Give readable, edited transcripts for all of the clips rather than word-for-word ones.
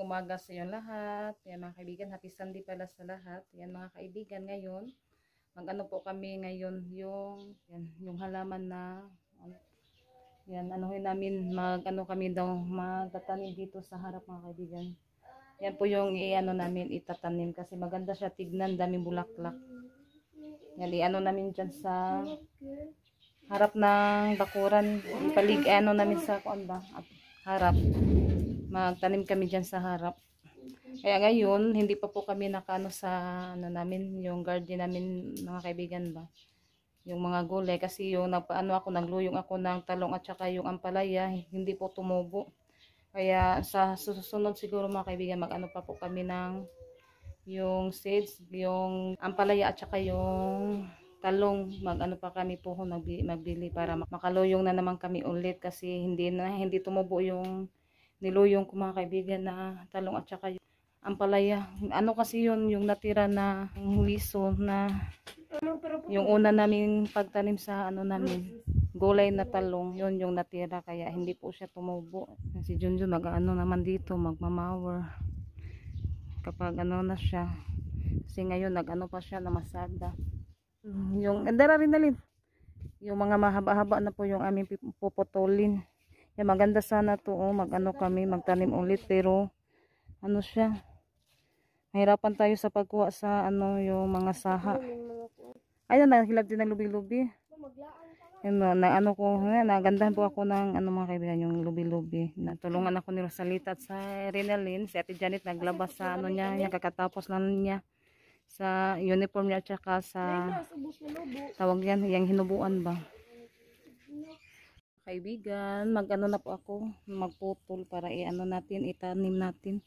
umaga sa inyo lahat. Yan mga kaibigan, happy Sunday pala sa lahat. Yan mga kaibigan, ngayon, mag-ano po kami ngayon yung halaman na, yan, anuhin namin, mag-ano kami daw, magtatanim dito sa harap mga kaibigan. Yan po yung i-ano namin, itatanim kasi maganda siya tignan, daming bulaklak. Yan, i-ano namin dyan sa harap ng bakuran, ano namin sa harap. Magtanim kami dyan sa harap. Kaya ngayon, hindi pa po kami nakano sa namin, yung garden namin mga kaibigan ba. Yung mga gulay kasi yung nagluyong ako ng talong at saka yung ampalaya, hindi po tumubo. Kaya sa susunod siguro mga kaibigan, mag-ano pa po kami ng yung seeds, yung ampalaya at saka yung talong, mag-ano pa kami po magbili para makaluyong na naman kami ulit kasi hindi tumubo yung niluyong ko mga kaibigan na talong at saka yung ampalaya. Ano kasi yun, yung natira na huwiso na yung una namin pagtanim sa namin, gulay na talong, yun yung natira kaya hindi po siya tumubo. Si Junjun mag-ano naman dito, magmamawer kapag ano na siya. Kasi ngayon nag-ano pa siya na masada. Yung andara rin dalin. Yung mga mahaba-haba na po yung aming puputulin. Yan, maganda sana to, mag-ano kami, magtanim ulit pero ano siya, mahirapan tayo sa pagkuha sa yung mga saha. Ayun, naghilab din ng lubi-lubi. Yun, nagandahan po ako ng mga kaibigan, yung lubi-lubi. Natulungan ako ni Rosalita at sa Renalyn, si Ate Janet naglabas sa niya, kakatapos na niya sa uniform niya at saka sa tawag yan, yung hinubuan ba. Kaibigan, mag-ano na po ako, magputol para itanim natin.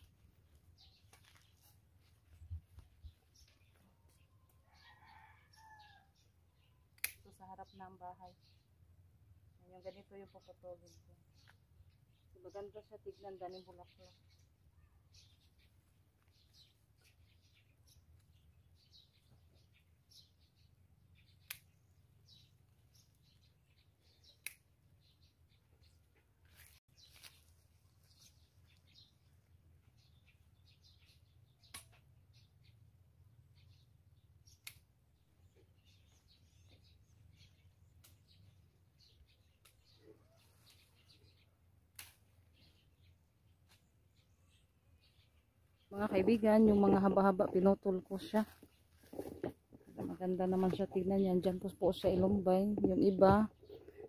Ito sa harap ng bahay. Yung ganito yung puputulin ko. Maganda siya tignan, daming bulaklak. Mga kaibigan, yung mga haba-haba pinutol ko siya. Maganda naman siya tignan yan. Diyan po siya ilumbay. Yung iba,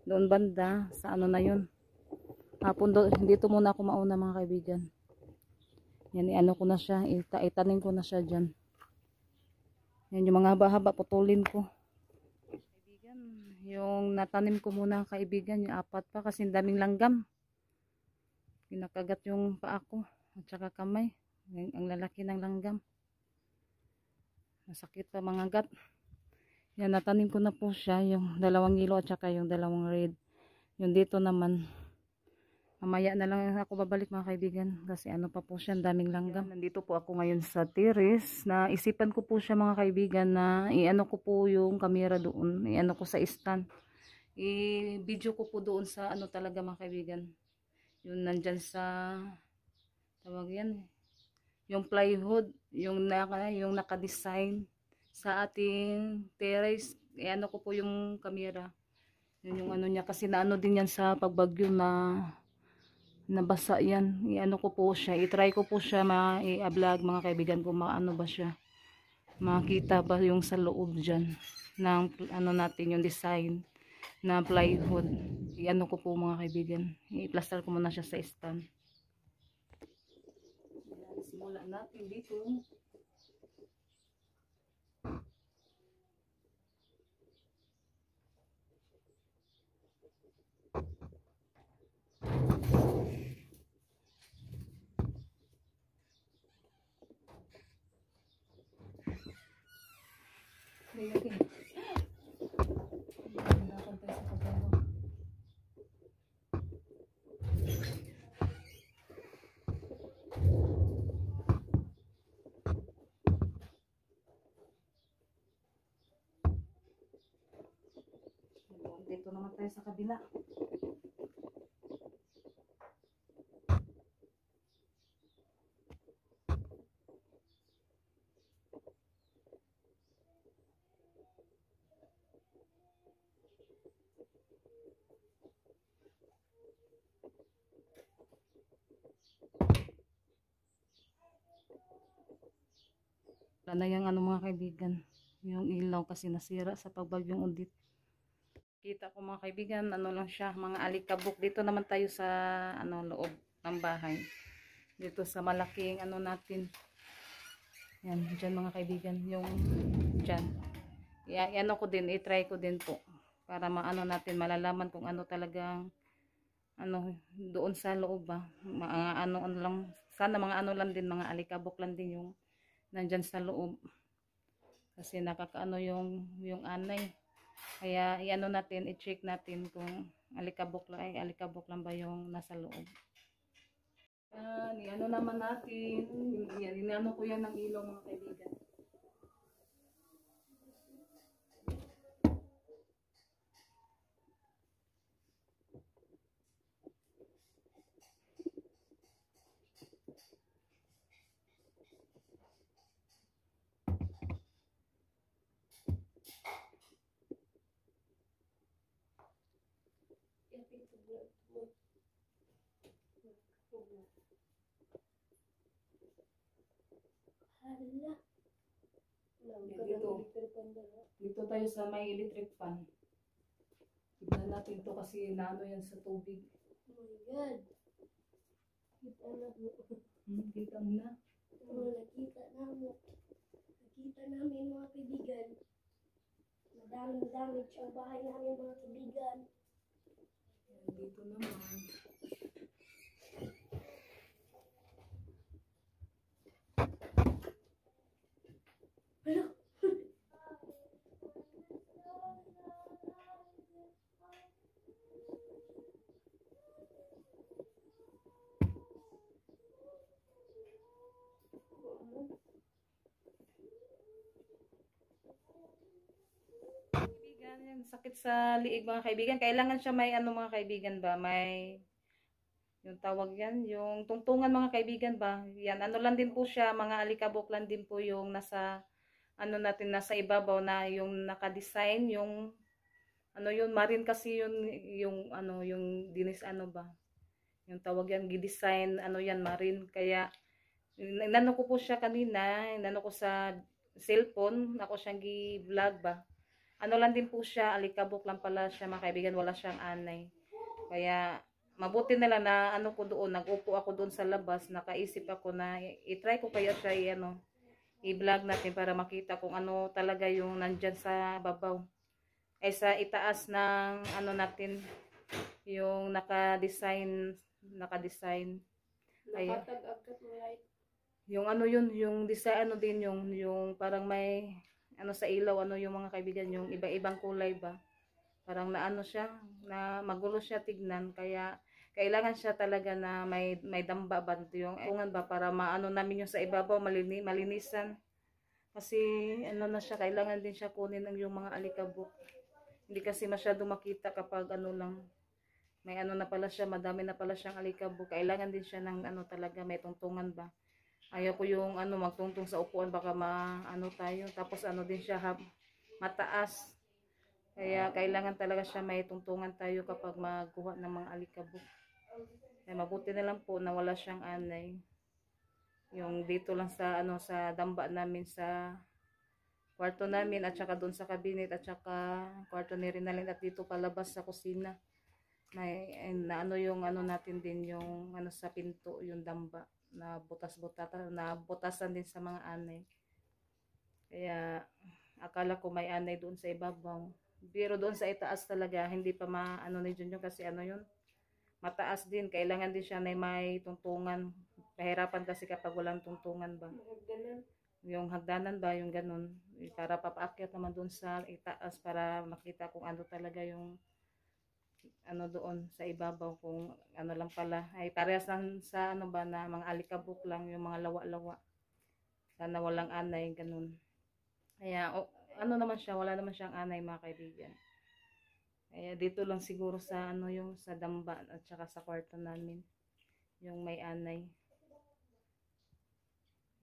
doon banda, sa na yun. Hapon doon, dito muna ako mauna mga kaibigan. Yan, ko na siya. Itanim ko na siya dyan. Yan, yung mga haba-haba putulin ko. Kaibigan, yung natanim ko muna kaibigan, yung 4 pa kasi daming langgam. Pinakagat yung paa ko at saka kamay. Ang lalaki ng langgam. Masakit pa mga gat. Yan, natanim ko na po siya. Yung 2 yellow at saka yung 2 red. Yung dito naman, mamaya na lang ako babalik mga kaibigan. Kasi pa po siya, daming langgam. Nandito po ako ngayon sa terrace. Naisipan ko po siya mga kaibigan na ko po yung camera doon. Ko sa stand. I-video ko po doon sa talaga mga kaibigan. Yung nandyan sa tawag yan, yung plywood, yung naka-design sa ating terrace. Ko po yung camera. Yun yung niya kasi din yan sa pagbagyo na nabasa yan. Ko po siya. I-try ko po siya i-vlog mga kaibigan ko ba siya. Makita ba yung sa loob diyan ng natin yung design na plywood. Ko po mga kaibigan. I-plaster ko muna siya sa stand. Simulan natin dito. Dito naman tayo sa kabila. Wala na yung ano mga kaibigan, yung ilaw kasi nasira sa pagbagyong Odette. Kita ko mga kaibigan, ano lang siya, mga alikabok. Dito naman tayo sa ano loob ng bahay. Dito sa malaking ano natin. Yan, dyan mga kaibigan, yung dyan. Ano ko din, i-try ko din po. Para maano natin, malalaman kung ano talagang ano doon sa loob ba. Mga ano lang, sana mga ano lang din, mga alikabok lang din yung nandyan sa loob. Kasi nakakaano yung anay. Kaya iano natin, i-check natin kung alikabok lang ba yung nasa loob. Yan, iano naman natin. Yan, inano ko yan ng ilaw mga kaibigan. Dito tayo sa may electric fan. Tignan natin to kasi naano yan sa tubig. Oh my God. Kita na mo. Kita mo na. Nakita na mo. Nakita namin mga kaibigan. Madaming damage ang bahay namin mga kaibigan. Dito naman. Hello? Kaibigan, yung sakit sa liig mga kaibigan. Kailangan siya may ano mga kaibigan ba? May yung tawag yan, yung tungtungan mga kaibigan ba? Yan, ano lang din po siya, mga alikabok lang din po yung nasa ano natin nasa ibabaw na yung naka-design, yung ano yun, marine kasi yun, yung ano, yung dinis ano ba? Yung tawag yan, gidesign, ano yan, marine. Kaya inano ko po siya kanina, inano ko sa cellphone, ako siyang gi-vlog ba. Ano lang din po siya, alikabok lang pala siya mga kaibigan, wala siyang anay. Kaya mabuti na lang na ano ko doon, nag-upo ako doon sa labas, nakaisip ako na i-try ko kaya siya ano, i-vlog natin para makita kung ano talaga yung nandyan sa babaw. Ay sa itaas ng ano natin, yung naka-design. Ay, Nakatag-agkat mo light. yung ano yun, yung design ano din yung parang may ano sa ilaw, ano yung mga kaibigan, yung iba-ibang kulay ba. Parang naano siya, na magulo siya tignan, kaya kailangan siya talaga na may damba ba yung tungan ba para maano namin yung sa ibabaw malinisan. Kasi ano na siya, kailangan din siya kunin ng yung mga alikabok. Hindi kasi masyado makita kapag ano lang, may ano na pala siya, madami na pala siyang alikabok. Kailangan din siya ng ano talaga, may tungtungan ba. Ayaw ko yung ano magtungtong sa upuan, baka maano tayo. Tapos ano din siya, mataas. Kaya kailangan talaga siya may tungtungan tayo kapag magkuha ng mga alikabok. Kaya mabuti na lang po na wala siyang anay. Yung dito lang sa ano sa damba namin sa kwarto namin at saka doon sa cabinet at saka kwarto ni Rinalyn at dito palabas sa kusina. May na ano yung ano natin din yung ano sa pinto yung damba na butasan din sa mga anay. Kaya akala ko may anay doon sa ibabaw. Pero doon sa itaas talaga, hindi pa maano ni Junyo kasi ano yun, mataas din. Kailangan din siya na may tungtungan. Pahirapan kasi kapag walang tungtungan ba. Hagdanan. Yung hagdanan ba, yung ganun. Para papaakyat naman doon sa itaas para makita kung ano talaga yung ano doon sa ibabaw kung ano lang pala. Ay parehas lang sa ano ba na mga alikabok lang, yung mga lawa-lawa. Sana walang anay, ganun. Kaya ano naman siya, wala naman siyang anay mga kaibigan. Kaya dito lang siguro sa ano yung sa damba at saka sa kwarto namin yung may anay.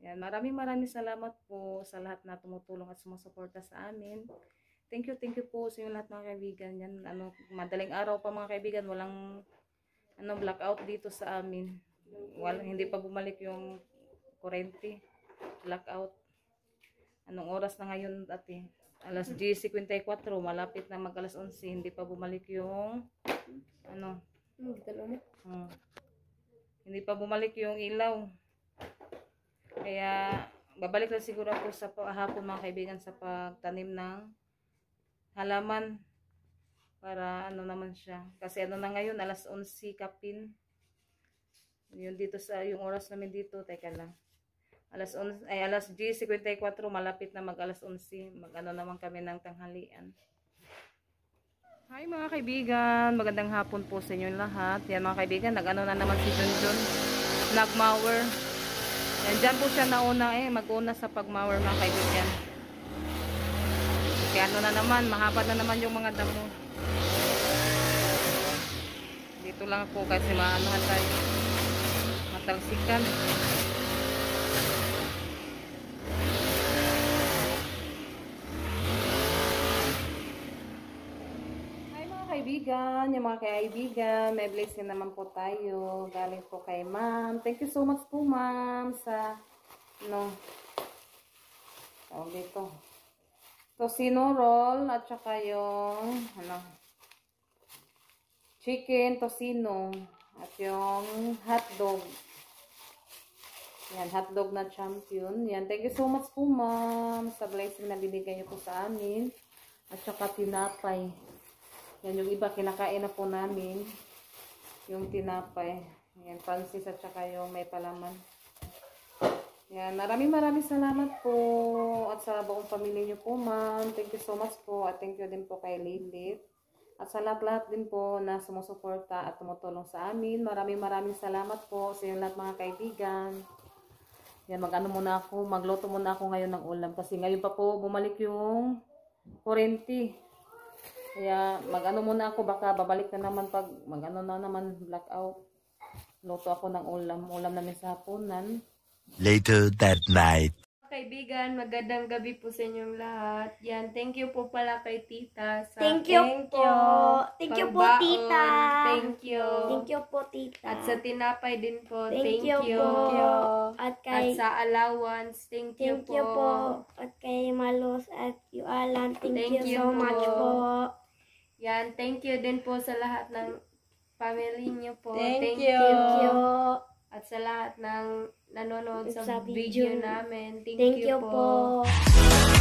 Yan, maraming salamat po sa lahat na tumutulong at sumusuporta sa amin. Thank you po sa inyo lahat mga kaibigan. Yan, ano, madaling araw pa mga kaibigan, walang ano blackout dito sa amin. Hindi pa bumalik yung kurente. Blackout. Anong oras na ngayon, ate? Alas 10:54, malapit na mag alas 11, hindi pa bumalik yung ano, hindi pa bumalik yung ilaw. Kaya babalik na siguro ako sa hapon mga kaibigan sa pagtanim ng halaman para ano naman siya. Kasi ano na ngayon, alas 11 kapin. Yun dito sa yung oras namin dito, teka lang. Alas 10:54, malapit na mag alas 11. Mag-ano naman kami ng tanghalian. Hi mga kaibigan, magandang hapon po sa inyo lahat. Yan mga kaibigan, nag-ano na naman si Junjun. Nag-mower. Yan, dyan po siya nauna mag-una sa pag-mower mga kaibigan. Kaya ano na naman, mahaba na naman yung mga damo. Dito lang po kasi maanohan tayo. Matalsikan. Kaibigan, yung mga kaibigan, may blessing naman po tayo. Galing po kay ma'am. Thank you so much po ma'am sa dito. Tocino roll at saka yung chicken tocino at yung hotdog. Yan, hotdog na champion. Yan, thank you so much po ma'am sa blessing na binigay niyo po sa amin. At saka tinapay. Yan yung iba, kinakain na po namin. Yung tinapay. Yan, pansis at saka yung may palaman. Yan, maraming salamat po. At sa buong pamilya niyo po, ma'am. Thank you so much po. At thank you din po kay Lilith. At sa lahat din po na sumusuporta at tumutulong sa amin. Maraming salamat po sa inyo lahat mga kaibigan. Yan, magluto muna ako ngayon ng ulam. Kasi ngayon pa po bumalik yung kurente. Kaya muna ako, baka babalik na naman pag blackout. Luto ako ng ulam namin sa hapunan. Later that night. Kaibigan, magandang gabi po sa inyong lahat. Yan, thank you po pala kay tita sa Thank you po. Thank you po, pagbaon. tita. Thank you. Thank you po, tita. At sa tinapay din po, Thank you po. At At sa allowance, thank you po. At kay Malos at you Alan, thank Thank you you so po. much po. Yan, thank you din po sa lahat ng family niyo po. Thank you. At sa lahat ng nanonood sa Sa video video. namin, Thank you po. po.